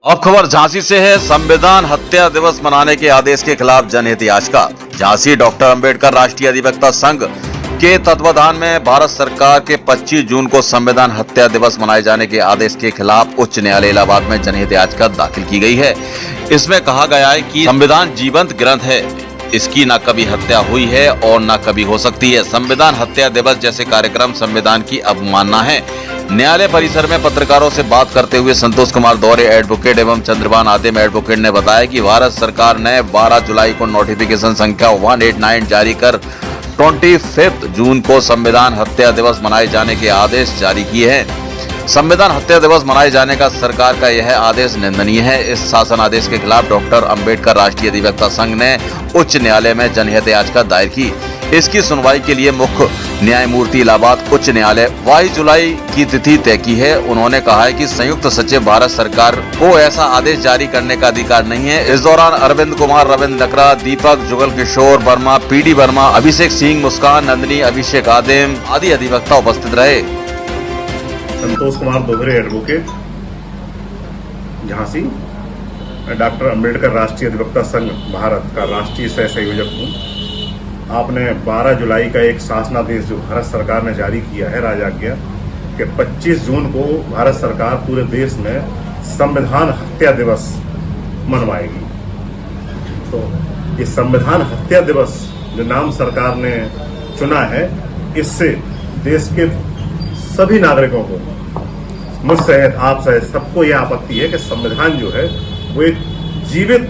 अब खबर झांसी से है। संविधान हत्या दिवस मनाने के आदेश के खिलाफ जनहित याचिका। झांसी डॉक्टर अंबेडकर राष्ट्रीय अधिवक्ता संघ के तत्वाधान में भारत सरकार के 25 जून को संविधान हत्या दिवस मनाए जाने के आदेश के खिलाफ उच्च न्यायालय इलाहाबाद में जनहित याचिका दाखिल की गई है। इसमें कहा गया है कि संविधान जीवंत ग्रंथ है, इसकी न कभी हत्या हुई है और न कभी हो सकती है। संविधान हत्या दिवस जैसे कार्यक्रम संविधान की अवमानना है। न्यायालय परिसर में पत्रकारों से बात करते हुए संतोष कुमार दौरे एडवोकेट एवं चंद्रभान आदिम एडवोकेट ने बताया कि भारत सरकार ने 12 जुलाई को नोटिफिकेशन संख्या 189 जारी कर 25 जून को संविधान हत्या दिवस मनाए जाने के आदेश जारी किए हैं। संविधान हत्या दिवस मनाए जाने का सरकार का यह आदेश निंदनीय है। इस शासन आदेश के खिलाफ डॉक्टर अंबेडकर राष्ट्रीय अधिवक्ता संघ ने उच्च न्यायालय में जनहित याचिका दायर की। इसकी सुनवाई के लिए मुख्य न्यायमूर्ति इलाहाबाद उच्च न्यायालय 22 जुलाई की तिथि तय की है। उन्होंने कहा है कि संयुक्त सचिव भारत सरकार को ऐसा आदेश जारी करने का अधिकार नहीं है। इस दौरान अरविंद कुमार, रविंद्र लकड़ा, दीपक, जुगल किशोर वर्मा, पीडी वर्मा, अभिषेक सिंह, मुस्कान नंदनी, अभिषेक आदिम आदि अधिवक्ता उपस्थित रहे। संतोष कुमार दौरे एडवोकेट, झांसी। मैं डॉक्टर अंबेडकर राष्ट्रीय अधिवक्ता संघ भारत का राष्ट्रीय सह संयोजक हूँ। आपने 12 जुलाई का एक शासनादेश जो भारत सरकार ने जारी किया है राजाज्ञा कि 25 जून को भारत सरकार पूरे देश में संविधान हत्या दिवस मनवाएगी। तो ये संविधान हत्या दिवस जो नाम सरकार ने चुना है, इससे देश के सभी नागरिकों को, मुझ सहित आप सहित सबको यह आपत्ति है कि संविधान जो है वो एक जीवित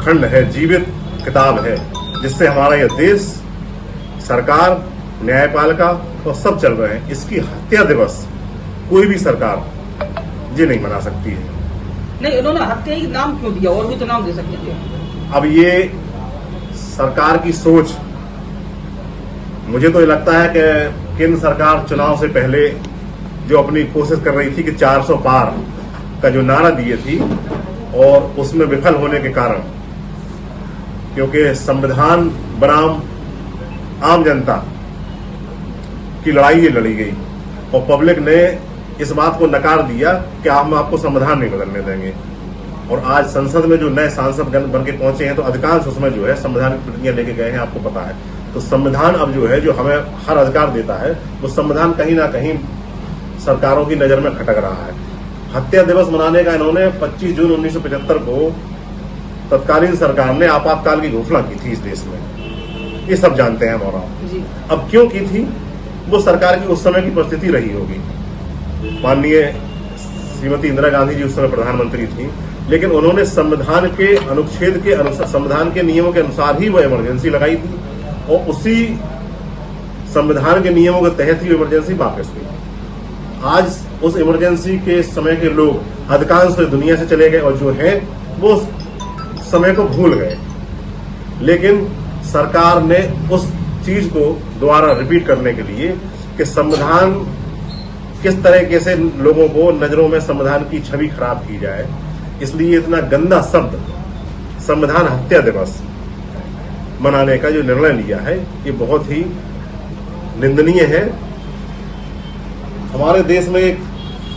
खंड है, जीवित किताब है, जिससे हमारा यह देश, सरकार, न्यायपालिका और सब चल रहे हैं। इसकी हत्या दिवस कोई भी सरकार ये नहीं मना सकती है। नहीं, उन्होंने हत्या ही नाम क्यों दिया? और भी तो नाम दे सकते थे। अब ये सरकार की सोच, मुझे तो ये लगता है कि केंद्र सरकार चुनाव से पहले जो अपनी कोशिश कर रही थी कि 400 पार का जो नारा दिए थी, और उसमें विफल होने के कारण, क्योंकि संविधान बनाम आम जनता की लड़ाई ये लड़ी गई और पब्लिक ने इस बात को नकार दिया कि हम आपको संविधान नहीं बदलने देंगे। और आज संसद में जो नए सांसद बन के पहुंचे हैं, तो अधिकांश उसमें जो है संविधान की प्रतिज्ञा लेके गए हैं, आपको पता है। तो संविधान अब जो है, जो हमें हर अधिकार देता है, वो संविधान कहीं ना कहीं सरकारों की नजर में खटक रहा है। हत्या दिवस मनाने का इन्होंने 25 जून 1975 को तत्कालीन सरकार ने आपातकाल की घोषणा की थी इस देश में, ये सब जानते हैं मोरा। अब क्यों की थी? वो सरकार की उस समय की परिस्थिति रही होगी। माननीय श्रीमती इंदिरा गांधी जी उस समय प्रधानमंत्री थी, लेकिन उन्होंने संविधान के अनुच्छेद के अनुसार, संविधान के नियमों के अनुसार ही वो इमरजेंसी लगाई थी, और उसी संविधान के नियमों के तहत ही इमरजेंसी वापस हुई। आज उस इमरजेंसी के समय के लोग अधिकांश दुनिया से चले गए, और जो है वो समय को भूल गए। लेकिन सरकार ने उस चीज को दोबारा रिपीट करने के लिए कि संविधान किस तरीके से लोगों को नजरों में संविधान की छवि खराब की जाए, इसलिए इतना गंदा शब्द संविधान हत्या दिवस मनाने का जो निर्णय लिया है, ये बहुत ही निंदनीय है। हमारे देश में एक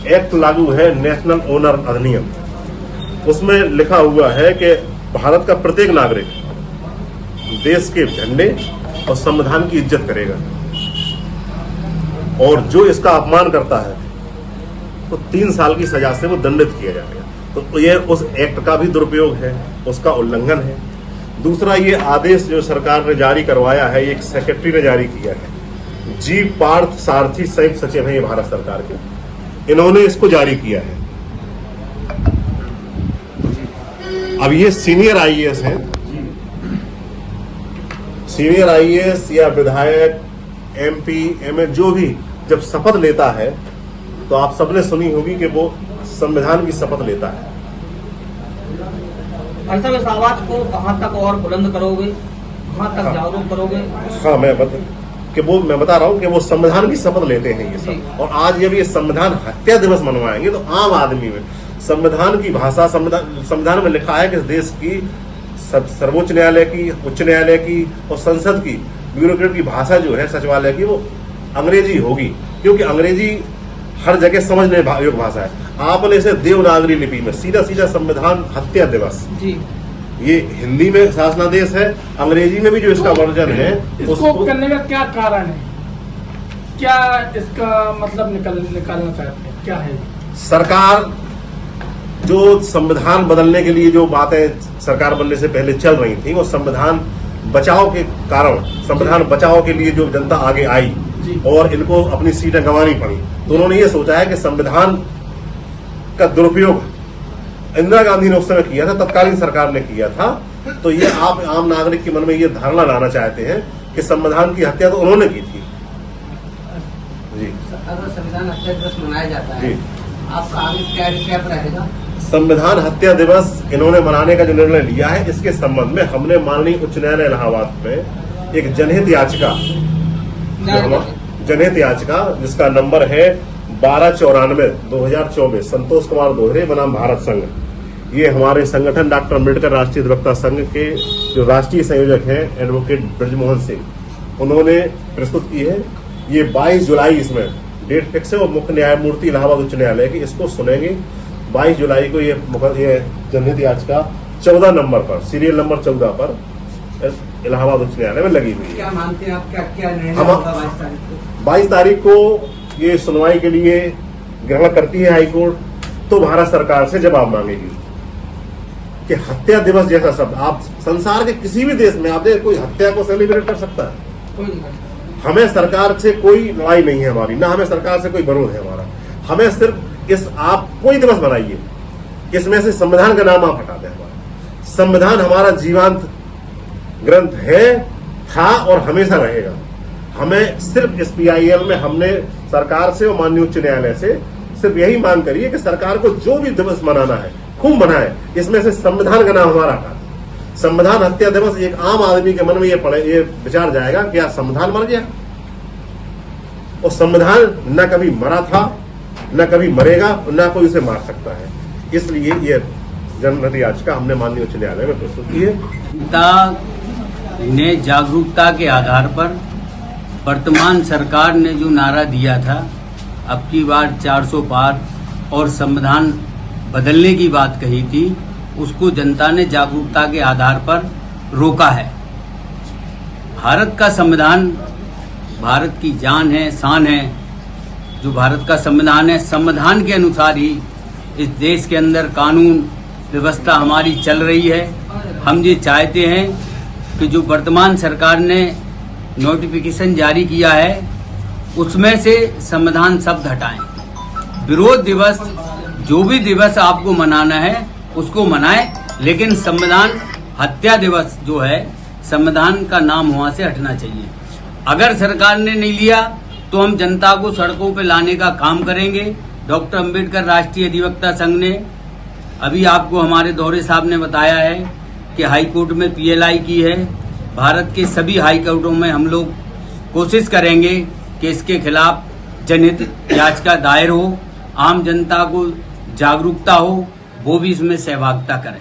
एक्ट लागू है, नेशनल ओनर अधिनियम। उसमें लिखा हुआ है कि भारत का प्रत्येक नागरिक देश के झंडे और संविधान की इज्जत करेगा, और जो इसका अपमान करता है तो 3 साल की सजा से वो दंडित किया जाएगा। तो ये उस एक्ट का भी दुरुपयोग है, उसका उल्लंघन है। दूसरा, ये आदेश जो सरकार ने जारी करवाया है, एक सेक्रेटरी ने जारी किया है, जी पार्थ सारथी संयुक्त सचिव है ये भारत सरकार के, इन्होंने इसको जारी किया है। अब ये सीनियर आईएएस हैं, सीनियर आईएएस या विधायक, एमपी, एमएल जो भी जब शपथ लेता है, तो आप सबने सुनी होगी कि वो संविधान की शपथ लेता है। इस आवाज को कहां तक और बुलंद करोगे, कहां तक जागरूक करोगे? हाँ, मैं बता रहा हूँ कि वो संविधान की शपथ लेते हैं ये सब। और आज जब ये संविधान हत्या दिवस मनवाएंगे, तो आम आदमी में संविधान की भाषा, संविधान में लिखा है कि देश की सर्वोच्च न्यायालय की, उच्च न्यायालय की और संसद की, ब्यूरोक्रेट की भाषा जो है सचिवालय की, वो अंग्रेजी होगी, क्योंकि अंग्रेजी हर जगह समझने योग्य भाषा है। आपने इसे देवनागरी लिपि में सीधा सीधा संविधान हत्या दिवस, जी ये हिंदी में शासनादेश है, अंग्रेजी में भी जो इसका वर्जन है इसको करने का क्या कारण है, क्या इसका मतलब निकालना चाहते हैं, क्या है? सरकार जो संविधान बदलने के लिए जो बातें सरकार बनने से पहले चल रही थी, वो संविधान बचाव के कारण, संविधान बचाव के लिए जो जनता आगे आई और इनको अपनी सीटें गंवानी पड़ी, तो उन्होंने ये सोचा है कि संविधान का दुरुपयोग इंदिरा गांधी ने उस समय किया था, तत्कालीन सरकार ने किया था। तो ये आप आम नागरिक के मन में ये धारणा लाना चाहते हैं कि संविधान की हत्या तो उन्होंने की थी। जी, अगर संविधान हत्या दिवस मनाया जाता है, जी, आपका आगे क्या स्टेप रहेगा? संविधान हत्या दिवस इन्होंने मनाने का जो निर्णय लिया है, इसके संबंध में हमने माननीय उच्च न्यायालय इलाहाबाद में एक जनहित याचिका जिसका नंबर है 1294/2024 संतोष कुमार दोहरे बनाम भारत संघ, ये हमारे संगठन डॉक्टर अम्बेडकर राष्ट्रीय अधिवक्ता संघ के जो राष्ट्रीय संयोजक हैं एडवोकेट ब्रजमोहन सिंह, उन्होंने प्रस्तुत की है। ये 22 जुलाई इसमें डेट फिक्स है और मुख्य न्यायमूर्ति इलाहाबाद उच्च न्यायालय की इसको सुनेंगे। 22 जुलाई को ये जनहित याचिका 14 नंबर पर, सीरियल नंबर 14 पर इलाहाबाद उच्च न्यायालय में लगी हुई है। क्या मानते हैं आप, क्या निर्णय होगा 22 तारीख को? 22 तारीख को ये सुनवाई के लिए ग्रहण करती है हाईकोर्ट, तो भारत सरकार से जवाब मांगेगी कि हत्या दिवस जैसा शब्द आप संसार के किसी भी देश में आप देख, कोई हत्या को सेलिब्रेट कर सकता है? कोई नहीं कर सकता। हमें सरकार से कोई लड़ाई नहीं है हमारी, ना हमें सरकार से कोई विरोध है हमारा। हमें सिर्फ इस, आप कोई दिवस बनाइए, इसमें से संविधान का नाम आप हटा दें। हमारा संविधान हमारा जीवंत ग्रंथ है, था और हमेशा रहेगा। हमें सिर्फ इस PIL में हमने सरकार से और माननीय उच्च न्यायालय से सिर्फ यही मांग करी है कि सरकार को जो भी दिवस मनाना है खूब मनाए, इसमें से संविधान का नाम हमारा हटा दें। संविधान हत्या दिवस, एक आम आदमी के मन में ये विचार जाएगा कि आज संविधान मर गया, और संविधान न कभी मरा था, न कभी मरेगा, न कोई उसे मार सकता है। इसलिए ये जनहित याचिका हमने माननीय उच्च न्यायालय में प्रस्तुत की है। जनता ने जागरूकता के आधार पर वर्तमान सरकार ने जो नारा दिया था, अब की बार 400 पार और संविधान बदलने की बात कही थी, उसको जनता ने जागरूकता के आधार पर रोका है। भारत का संविधान भारत की जान है, शान है। जो भारत का संविधान है, संविधान के अनुसार ही इस देश के अंदर कानून व्यवस्था हमारी चल रही है। हम ये चाहते हैं कि जो वर्तमान सरकार ने नोटिफिकेशन जारी किया है, उसमें से संविधान शब्द हटाएं। विरोध दिवस, जो भी दिवस आपको मनाना है उसको मनाएं, लेकिन संविधान हत्या दिवस जो है, संविधान का नाम वहां से हटना चाहिए। अगर सरकार ने नहीं लिया तो हम जनता को सड़कों पर लाने का काम करेंगे। डॉक्टर अम्बेडकर राष्ट्रीय अधिवक्ता संघ ने अभी आपको हमारे दौरे साहब ने बताया है कि हाई कोर्ट में PLI की है। भारत के सभी हाई कोर्टों में हम लोग कोशिश करेंगे कि इसके खिलाफ जनहित याचिका दायर हो, आम जनता को जागरूकता हो, वो भी इसमें सहभागिता करें।